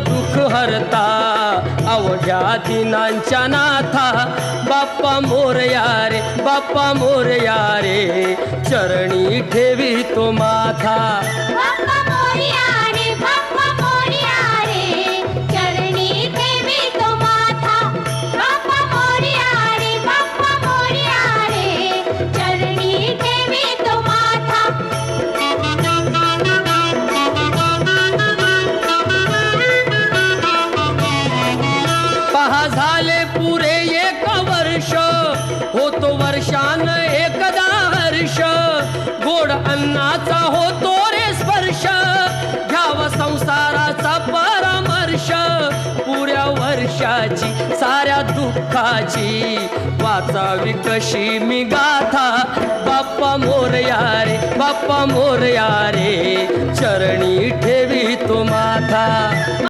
दुःख हरता अवघ्या दिनांच्या नाथा बाप्पा मोरया रे बाप्पा मोरया रे चरणी ठेवी तो माथा बाप्पा मोरया रे बाप्पा मोरया रे चरणी ठेवी तो माथा बाप्पा मोरया रे बाप्पा मोरया रे चरणी ठेवी तो माथा पहा झाले पुरे एक वर्ष होतो वर्षान एकदा हर्ष गोड अन्नाचा होतो रे स्पर्श घ्यावा संसाराचा परामर्श पुऱ्या वर्षाची साऱ्या दुःखाची वाचावी कशी मी गाथा बाप्पा मोरया रे बाप्पा मोरया रे चरणी ठेवी तो माथा